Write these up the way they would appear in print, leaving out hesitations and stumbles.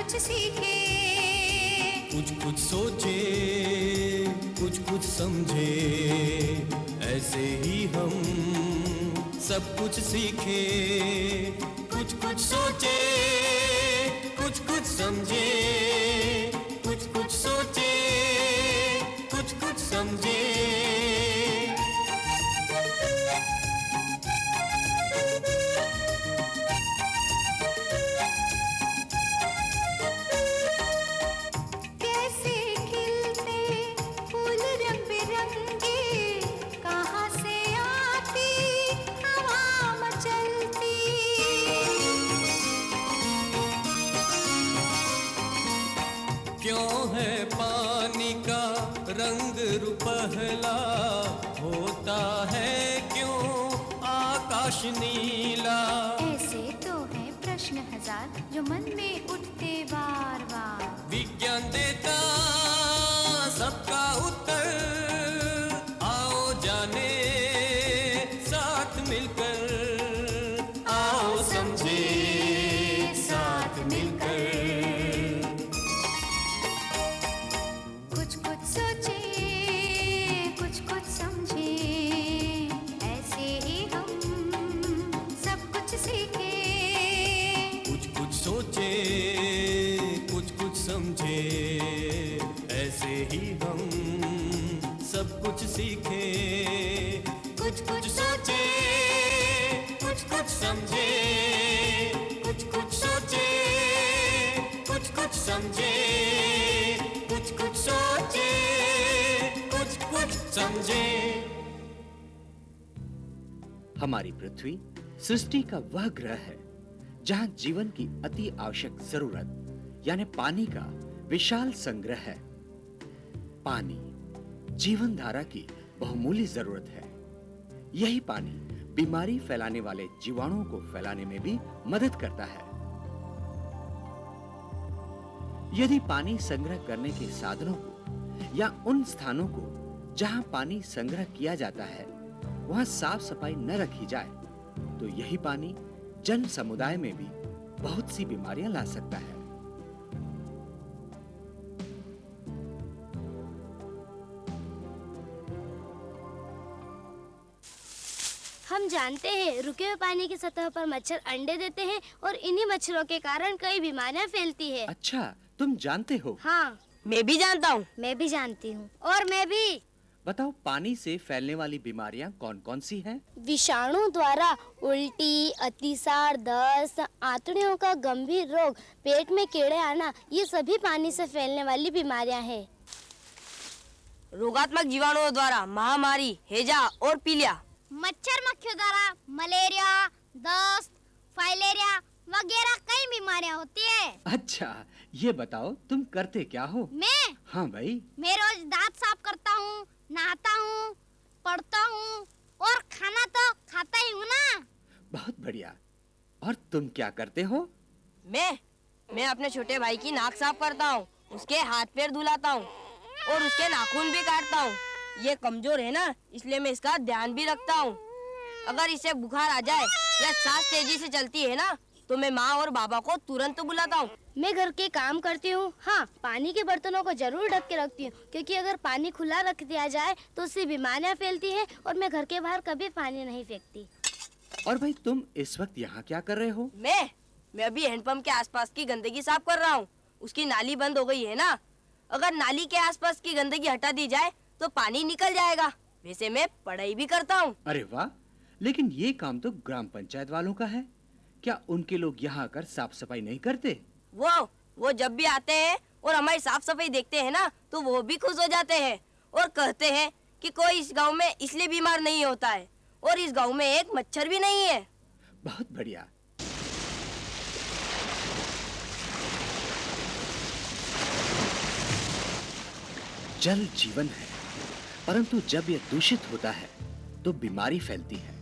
कुछ सीखे, कुछ कुछ सोचे, कुछ कुछ समझे, ऐसे ही हम सब कुछ सीखे। कुछ कुछ सोचे, कुछ कुछ समझे, कुछ कुछ सोचे, कुछ कुछ समझे। कैसे खिलते फूल रंग बिरंगे, कहाँ से आती हवा मचलती। क्यों है पानी का रंग रुपहला, होता है क्यों आकाश नीला। ऐसे तो हैं प्रश्न हजार जो मन में उठते बार बार। विज्ञान देता सबका उत्तर, आओ जाने साथ मिलकर, आओ समझे साथ मिलकर। कुछ कुछ सोचे, कुछ कुछ समझे, ऐसे ही हम सब कुछ सीखे। कुछ कुछ सोचे, कुछ कुछ समझे, ऐसे ही हम सब कुछ सीखे। कुछ कुछ सोचे, कुछ कुछ समझे, कुछ कुछ सोचे, कुछ कुछ समझे, कुछ कुछ सोचे, कुछ कुछ समझे। हमारी पृथ्वी सृष्टि का वह ग्रह है जहां जीवन की अति आवश्यक जरूरत यानी पानी का विशाल संग्रह है। पानी जीवन धारा की बहुमूल्य जरूरत है। यही पानी बीमारी फैलाने वाले जीवाणुओं को फैलाने में भी मदद करता है। यदि पानी संग्रह करने के साधनों को या उन स्थानों को जहां पानी संग्रह किया जाता है वहां साफ सफाई न रखी जाए तो यही पानी जन समुदाय में भी बहुत सी बीमारियां ला सकता है। हम जानते हैं रुके हुए पानी की सतह पर मच्छर अंडे देते हैं और इन्हीं मच्छरों के कारण कई बीमारियां फैलती है। अच्छा, तुम जानते हो? हाँ, मैं भी जानता हूँ। मैं भी जानती हूँ। और मैं भी। बताओ पानी से फैलने वाली बीमारियां कौन-कौन सी हैं? विषाणु द्वारा उल्टी, अतिसार, दस्त, आंतड़ियों का गंभीर रोग, पेट में कीड़े आना, ये सभी पानी से फैलने वाली बीमारियां हैं। रोगात्मक जीवाणुओं द्वारा महामारी, हैजा और पीलिया। मच्छर मक्खियों द्वारा मलेरिया, दस्त, फाइलेरिया वगैरह कई बीमारियां होती है। अच्छा, ये बताओ तुम करते क्या हो? मैं? हाँ भाई। मैं रोज दांत साफ करता हूँ, नहाता हूँ, पढ़ता हूँ और खाना तो खाता ही हूँ ना। बहुत बढ़िया। और तुम क्या करते हो? मैं अपने छोटे भाई की नाक साफ करता हूँ, उसके हाथ पैर धुलाता हूँ और उसके नाखून भी काटता हूँ। ये कमजोर है ना, इसलिए मैं इसका ध्यान भी रखता हूँ। अगर इसे बुखार आ जाए या सांस तेजी से चलती है ना, तो मैं माँ और बाबा को तुरंत बुलाता हूँ। मैं घर के काम करती हूँ। हाँ, पानी के बर्तनों को जरूर ढक के रखती हूँ, क्योंकि अगर पानी खुला रख दिया जाए तो उससे बीमारियाँ फैलती हैं और मैं घर के बाहर कभी पानी नहीं फेंकती। और भाई तुम इस वक्त यहाँ क्या कर रहे हो? मैं अभी हैंडपंप के आसपास की गंदगी साफ कर रहा हूँ। उसकी नाली बंद हो गई है ना, अगर नाली के आसपास की गंदगी हटा दी जाए तो पानी निकल जाएगा। वैसे मैं पढ़ाई भी करता हूँ। अरे वाह, लेकिन ये काम तो ग्राम पंचायत वालों का है। क्या उनके लोग यहाँ आकर साफ सफाई नहीं करते? वो जब भी आते हैं और हमारी साफ सफाई देखते हैं ना, तो वो भी खुश हो जाते हैं और कहते हैं कि कोई इस गांव में इसलिए बीमार नहीं होता है और इस गांव में एक मच्छर भी नहीं है। बहुत बढ़िया। जल जीवन है, परंतु जब यह दूषित होता है तो बीमारी फैलती है।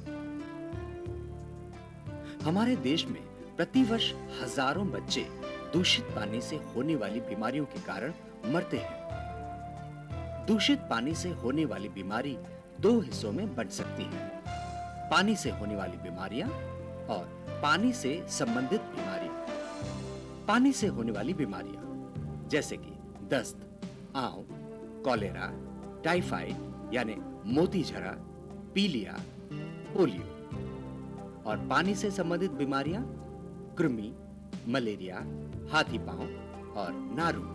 हमारे देश में प्रतिवर्ष हजारों बच्चे दूषित पानी से होने वाली बीमारियों के कारण मरते हैं। दूषित पानी से होने वाली बीमारी दो हिस्सों में बंट सकती है: पानी से होने वाली बीमारियां और पानी से संबंधित बीमारियां। पानी से होने वाली बीमारियां जैसे कि दस्त, आंव, कॉलेरा, टाइफाइड यानी मोती झरा, पीलिया, पोलियो। और पानी से संबंधित बीमारियां कृमि, मलेरिया, हाथी पांव और नारू।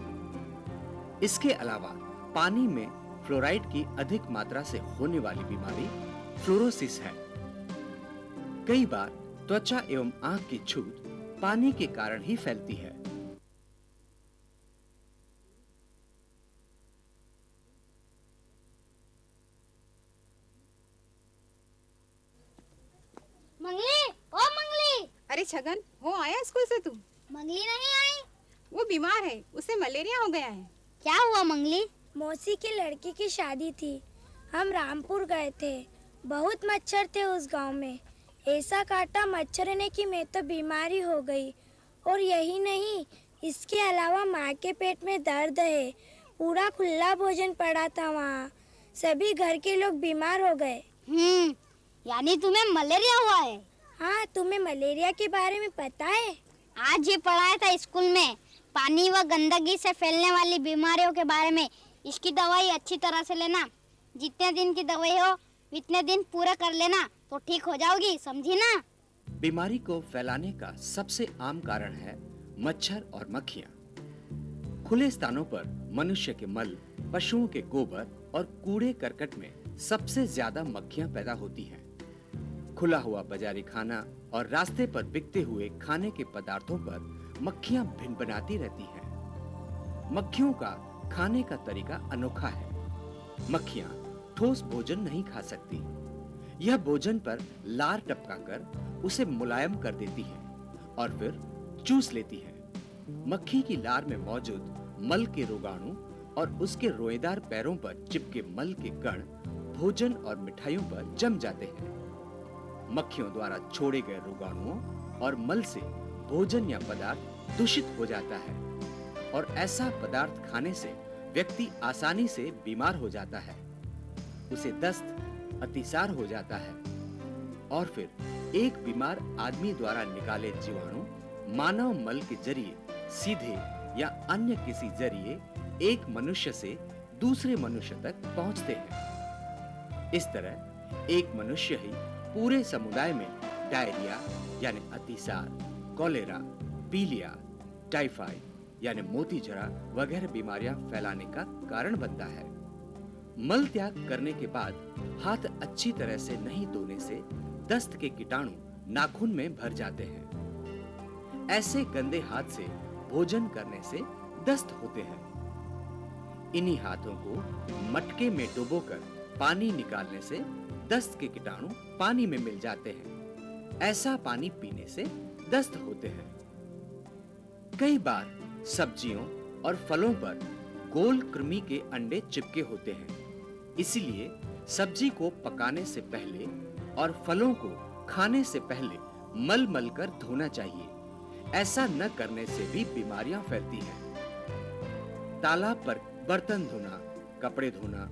इसके अलावा पानी में फ्लोराइड की अधिक मात्रा से होने वाली बीमारी फ्लोरोसिस है। कई बार त्वचा एवं आंख की छूत पानी के कारण ही फैलती है। मंगली, ओ मंगली। अरे छगन, वो आया स्कूल से? तू? मंगली नहीं आई। वो बीमार है, उसे मलेरिया हो गया है। क्या हुआ मंगली? मौसी की लड़की की शादी थी, हम रामपुर गए थे। बहुत मच्छर थे उस गांव में, ऐसा काटा मच्छर ने कि मैं तो बीमारी हो गई। और यही नहीं, इसके अलावा माँ के पेट में दर्द है, पूरा खुला भोजन पड़ा था वहाँ, सभी घर के लोग बीमार हो गए। यानी तुम्हें मलेरिया हुआ है? हाँ, तुम्हें मलेरिया के बारे में पता है? आज ही पढ़ाया था स्कूल में, पानी व गंदगी से फैलने वाली बीमारियों के बारे में। इसकी दवाई अच्छी तरह से लेना, जितने दिन की दवाई हो इतने दिन पूरा कर लेना तो ठीक हो जाओगी, समझी ना? बीमारी को फैलाने का सबसे आम कारण है मच्छर और मक्खियां। खुले स्थानों पर मनुष्य के मल, पशुओं के गोबर और कूड़े करकट में सबसे ज्यादा मक्खियां पैदा होती हैं। खुला हुआ बाजारी खाना और रास्ते पर बिकते हुए खाने के पदार्थों पर मक्खियां भिनभिनाती रहती हैं। मक्खियों का खाने का तरीका अनोखा है। मक्खियां ठोस भोजन नहीं खा सकती। यह भोजन पर लार टपकाकर उसे मुलायम कर देती है और फिर चूस लेती है। मक्खी की लार में मौजूद मल के रोगाणु और उसके रोएदार पैरों पर चिपके मल के कण भोजन और मिठाइयों पर जम जाते हैं। मक्खियों द्वारा छोड़े गए रोगाणुओं और मल से भोजन या पदार्थ दूषित हो जाता है और ऐसा पदार्थ खाने से व्यक्ति आसानी से बीमार हो जाता है। उसे दस्त, अतिसार हो जाता है और फिर एक बीमार आदमी द्वारा निकाले जीवाणु मानव मल के जरिए सीधे या अन्य किसी जरिए एक मनुष्य से दूसरे मनुष्य तक पहुंचते हैं। इस तरह एक मनुष्य ही पूरे समुदाय में डायरिया यानी अतिसार, कॉलेरा, पीलिया, टाइफाइड यानी मोती झरा वगैरह बीमारियां फैलाने का कारण बनता है। मल त्याग करने के बाद हाथ अच्छी तरह से नहीं धोने से दस्त के कीटाणु नाखून में भर जाते हैं। ऐसे गंदे हाथ से भोजन करने से दस्त होते हैं। इन्हीं हाथों को मटके में डुबोकर पानी निकालने से दस्त के कीटाणु पानी में मिल जाते हैं। ऐसा पानी पीने से दस्त होते हैं। कई बार सब्जियों और फलों पर गोल कृमि के अंडे चिपके होते हैं। इसलिए सब्जी को पकाने से पहले और फलों को खाने से पहले मल कर धोना चाहिए। ऐसा न करने से भी बीमारियां फैलती हैं। तालाब पर बर्तन धोना, कपड़े धोना,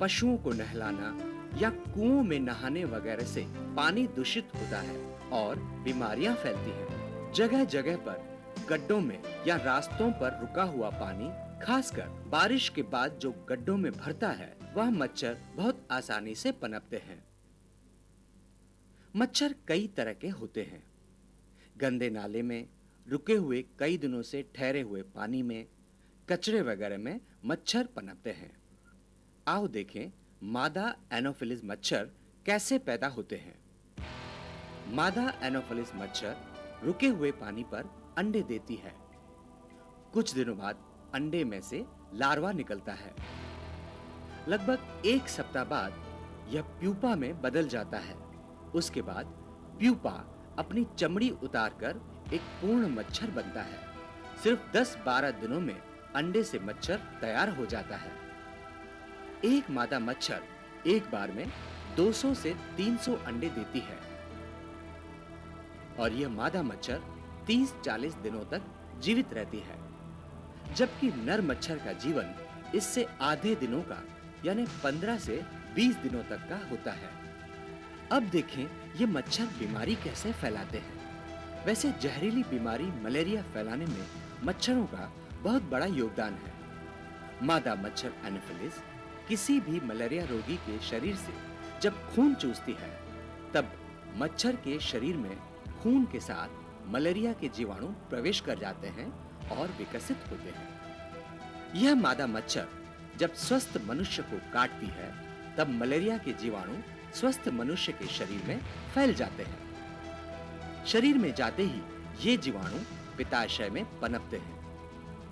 पशुओं को नहलाना या कुओं में नहाने वगैरह से पानी दूषित होता है और बीमारियां फैलती हैं। जगह जगह पर गड्ढों में या रास्तों पर रुका हुआ पानी, खासकर बारिश के बाद जो गड्ढों में भरता है, वह मच्छर बहुत आसानी से पनपते हैं। मच्छर कई तरह के होते हैं। गंदे नाले में, रुके हुए कई दिनों से ठहरे हुए पानी में, कचरे वगैरह में मच्छर पनपते हैं। आओ देखें मादा एनोफिलिस मच्छर कैसे पैदा होते हैं। मादा एनोफिलिस मच्छर रुके हुए पानी पर अंडे देती है। कुछ दिनों बाद अंडे में से लार्वा निकलता है। लगभग 1 सप्ताह बाद यह प्यूपा में बदल जाता है। उसके बाद प्यूपा अपनी चमड़ी उतारकर एक पूर्ण मच्छर बनता है। सिर्फ 10-12 दिनों में अंडे से मच्छर तैयार हो जाता है। एक मादा मच्छर एक बार में 200 से 300 अंडे देती है और यह मादा मच्छर 30-40 दिनों तक जीवित रहती है, जबकि नर मच्छर का जीवन इससे आधे दिनों का यानी 15 से 20 दिनों तक का होता है। अब देखें ये मच्छर बीमारी कैसे फैलाते हैं। वैसे जहरीली बीमारी मलेरिया फैलाने में मच्छरों का बहुत बड़ा योगदान है। मादा मच्छर एनोफिलिस किसी भी मलेरिया रोगी के शरीर से जब खून चूसती है, तब मच्छर के शरीर में खून के साथ मलेरिया के जीवाणु प्रवेश कर जाते हैं और विकसित होते हैं। यह मादा मच्छर जब स्वस्थ मनुष्य को काटती है, तब मलेरिया के जीवाणु स्वस्थ मनुष्य के शरीर में फैल जाते हैं। शरीर में जाते ही ये जीवाणु पित्ताशय में पनपते हैं,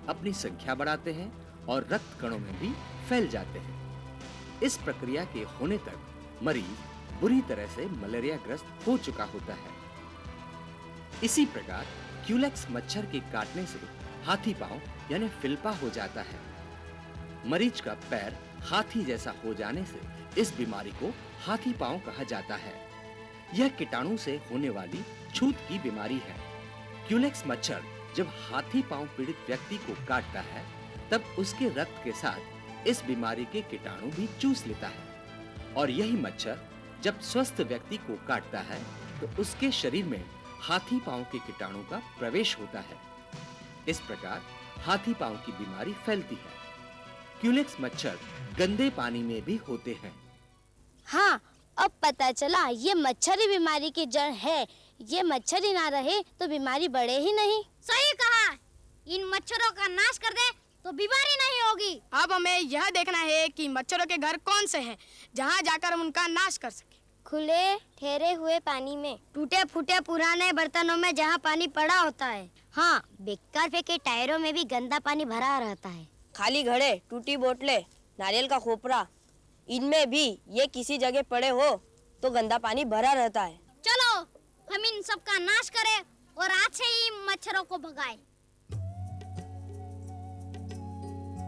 अपनी संख्या बढ़ाते हैं और रक्त कणों में भी फैल जाते हैं। इस प्रक्रिया के होने तक मरीज बुरी तरह से मलेरिया ग्रस्त हो चुका होता है। इसी प्रकार क्यूलेक्स मच्छर के काटने से हाथी पांव यानी फिलपा हो जाता है। मरीज का पैर हाथी जैसा हो जाने से इस बीमारी को हाथी पांव कहा जाता है। यह कीटाणु से होने वाली छूत की बीमारी है। क्यूलेक्स मच्छर जब हाथी पांव पीड़ित व्यक्ति को काटता है, तब उसके रक्त के साथ इस बीमारी के कीटाणु भी चूस लेता है और यही मच्छर जब स्वस्थ व्यक्ति को काटता है, तो उसके शरीर में हाथी पांव के कीटाणु का प्रवेश होता है। इस प्रकार हाथी पांव की बीमारी फैलती है। क्यूलेक्स मच्छर गंदे पानी में भी होते हैं। हाँ, अब पता चला ये मच्छर ही बीमारी की जड़ है। ये मच्छर ही ना रहे तो बीमारी बढ़े ही नहीं। सही कहा। इन मच्छरों का नाश कर दे तो बीमारी नहीं होगी। अब हमें यह देखना है कि मच्छरों के घर कौन से हैं, जहाँ जाकर हम उनका नाश कर सके। खुले ठहरे हुए पानी में, टूटे फूटे पुराने बर्तनों में जहाँ पानी पड़ा होता है। हाँ, बेकार फेंके टायरों में भी गंदा पानी भरा रहता है। खाली घड़े, टूटी बोतलें, नारियल का खोपरा, इनमें भी ये किसी जगह पड़े हो तो गंदा पानी भरा रहता है। चलो हम इन सब का नाश करें और आज से ही मच्छरों को भगाएं।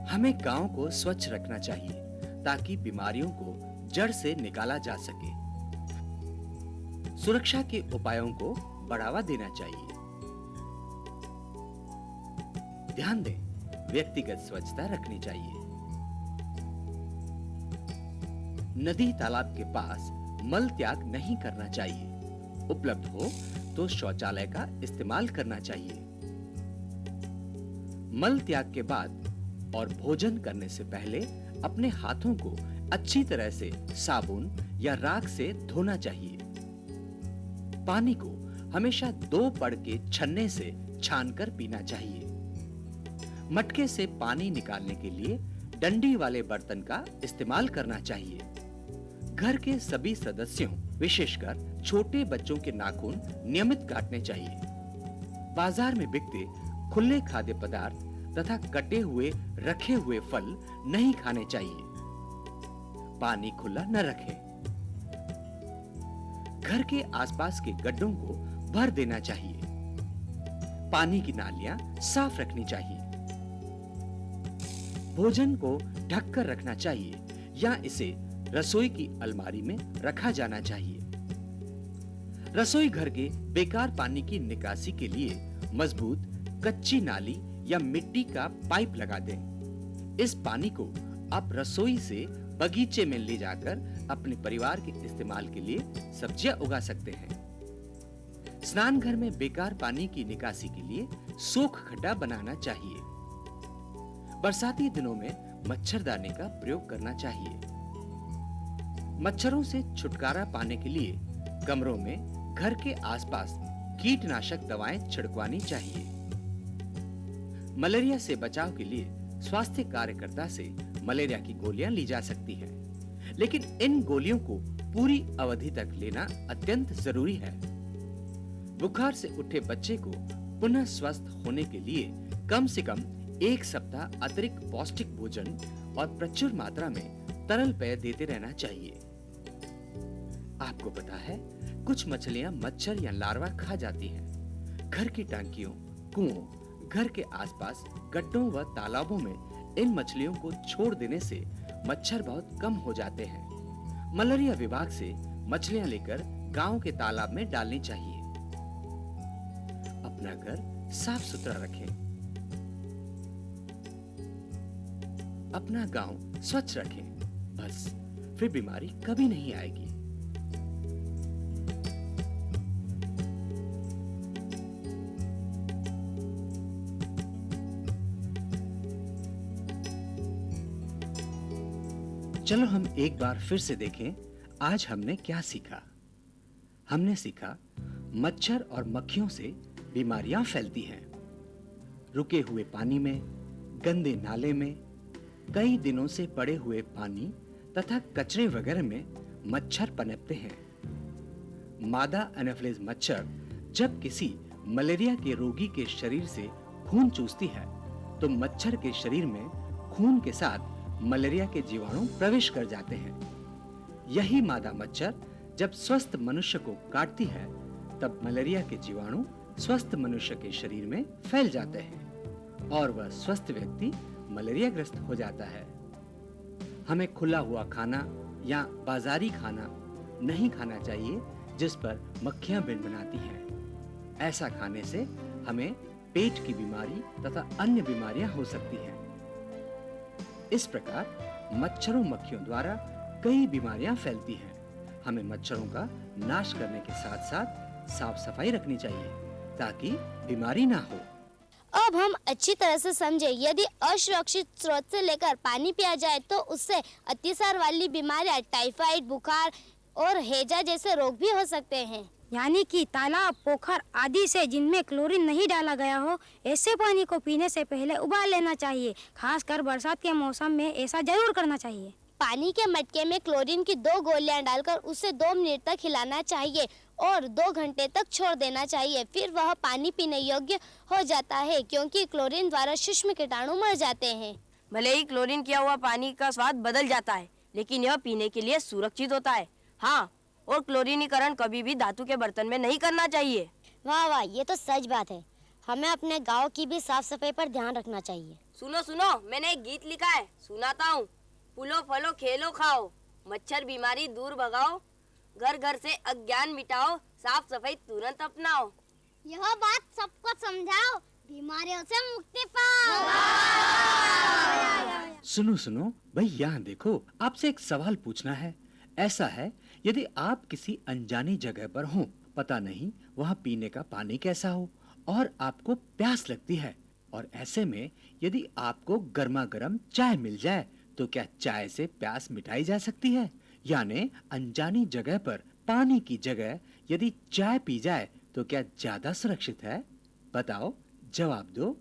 हमें गांव को स्वच्छ रखना चाहिए ताकि बीमारियों को जड़ से निकाला जा सके। सुरक्षा के उपायों को बढ़ावा देना चाहिए। ध्यान दें, व्यक्तिगत स्वच्छता रखनी चाहिए। नदी तालाब के पास मल त्याग नहीं करना चाहिए। उपलब्ध हो तो शौचालय का इस्तेमाल करना चाहिए। मल त्याग के बाद और भोजन करने से पहले अपने हाथों को अच्छी तरह से साबुन या राख से धोना चाहिए। पानी को हमेशा 2 पड़ के छन्ने से छानकर पीना चाहिए। मटके से पानी निकालने के लिए डंडी वाले बर्तन का इस्तेमाल करना चाहिए। घर के सभी सदस्यों, विशेषकर छोटे बच्चों के नाखून नियमित काटने चाहिए। बाजार में बिकते खुले खाद्य पदार्थ तथा कटे हुए रखे हुए फल नहीं खाने चाहिए। पानी खुला न रखें। घर के आसपास के गड्ढों को भर देना चाहिए। पानी की नालियां साफ रखनी चाहिए। भोजन को ढककर रखना चाहिए या इसे रसोई की अलमारी में रखा जाना चाहिए। रसोई घर के बेकार पानी की निकासी के लिए मजबूत कच्ची नाली या मिट्टी का पाइप लगा दें। इस पानी को आप रसोई से बगीचे में ले जाकर अपने परिवार के इस्तेमाल के लिए सब्जियां उगा सकते हैं। स्नान घर में बेकार पानी की निकासी के लिए सोख खड्डा बनाना चाहिए। बरसाती दिनों में मच्छरदानी का प्रयोग करना चाहिए। मच्छरों से छुटकारा पाने के लिए कमरों में घर के आसपास कीटनाशक दवाएं छिड़कवानी चाहिए। मलेरिया से बचाव के लिए स्वास्थ्य कार्यकर्ता से मलेरिया की गोलियां ली जा सकती हैं, लेकिन इन गोलियों को पूरी अवधि तक लेना अत्यंत जरूरी है। बुखार से उठे बच्चे को पुनः स्वस्थ होने के लिए कम से कम 1 सप्ताह अतिरिक्त पौष्टिक भोजन और प्रचुर मात्रा में तरल पेय देते रहना चाहिए। आपको पता है, कुछ मछलियां मच्छर या लार्वा खा जाती हैं। घर की टांकियों, कुओं, घर के आसपास गड्ढों व तालाबों में इन मछलियों को छोड़ देने से मच्छर बहुत कम हो जाते हैं। मलेरिया विभाग से मछलियां लेकर गांव के तालाब में डालनी चाहिए। अपना घर साफ सुथरा रखें। अपना गांव स्वच्छ रखें। बस, फिर बीमारी कभी नहीं आएगी। चलो हम एक बार फिर से देखें आज हमने क्या सीखा। हमने सीखा मच्छर और मक्खियों से बीमारियां फैलती हैं। रुके हुए पानी में, गंदे नाले में, कई दिनों से पड़े हुए पानी तथा कचरे वगैरह में मच्छर पनपते हैं। मादा एनाफिलिस मच्छर जब किसी मलेरिया के रोगी के शरीर से खून चूसती है तो मच्छर के शरीर में खून के साथ मलेरिया के जीवाणु प्रवेश कर जाते हैं। यही मादा मच्छर जब स्वस्थ मनुष्य को काटती है तब मलेरिया के जीवाणु स्वस्थ मनुष्य के शरीर में फैल जाते हैं और वह स्वस्थ व्यक्ति मलेरिया ग्रस्त हो जाता है। हमें खुला हुआ खाना या बाजारी खाना नहीं खाना चाहिए जिस पर मक्खियां भिनभिनाती हैं। ऐसा खाने से हमें पेट की बीमारी तथा अन्य बीमारियां हो सकती हैं। इस प्रकार मच्छरों मक्खियों द्वारा कई बीमारियां फैलती हैं। हमें मच्छरों का नाश करने के साथ-साथ साफ सफाई रखनी चाहिए ताकि बीमारी ना हो। अब हम अच्छी तरह से समझे, यदि असुरक्षित स्रोत से लेकर पानी पिया जाए तो उससे अतिसार वाली बीमारियां, टाइफाइड, बुखार और हैजा जैसे रोग भी हो सकते हैं। यानी कि तालाब, पोखर आदि से जिनमें क्लोरीन नहीं डाला गया हो, ऐसे पानी को पीने से पहले उबाल लेना चाहिए। खासकर बरसात के मौसम में ऐसा जरूर करना चाहिए। पानी के मटके में क्लोरीन की 2 गोलियां डालकर उसे 2 मिनट तक हिलाना चाहिए और 2 घंटे तक छोड़ देना चाहिए। फिर वह पानी पीने योग्य हो जाता है क्योंकि क्लोरीन द्वारा सूक्ष्म कीटाणु मर जाते हैं। भले ही क्लोरीन किया हुआ पानी का स्वाद बदल जाता है, लेकिन यह पीने के लिए सुरक्षित होता है। हाँ, और क्लोरीनीकरण कभी भी धातु के बर्तन में नहीं करना चाहिए। वाह वाह, ये तो सच बात है। हमें अपने गांव की भी साफ सफाई पर ध्यान रखना चाहिए। सुनो सुनो, मैंने एक गीत लिखा है, सुनाता हूँ। फूलो फलो खेलो खाओ, मच्छर बीमारी दूर भगाओ, घर घर से अज्ञान मिटाओ, साफ सफाई तुरंत अपनाओ। यह बात सबको समझाओ, बीमारियों से मुक्ति पाओ। सुनो सुनो भाई, यहाँ देखो, आपसे एक सवाल पूछना है। ऐसा है, यदि आप किसी अनजानी जगह पर हो, पता नहीं वहाँ पीने का पानी कैसा हो और आपको प्यास लगती है, और ऐसे में यदि आपको गर्मा गर्म चाय मिल जाए तो क्या चाय से प्यास मिटाई जा सकती है? यानी अनजानी जगह पर पानी की जगह यदि चाय पी जाए तो क्या ज्यादा सुरक्षित है? बताओ, जवाब दो।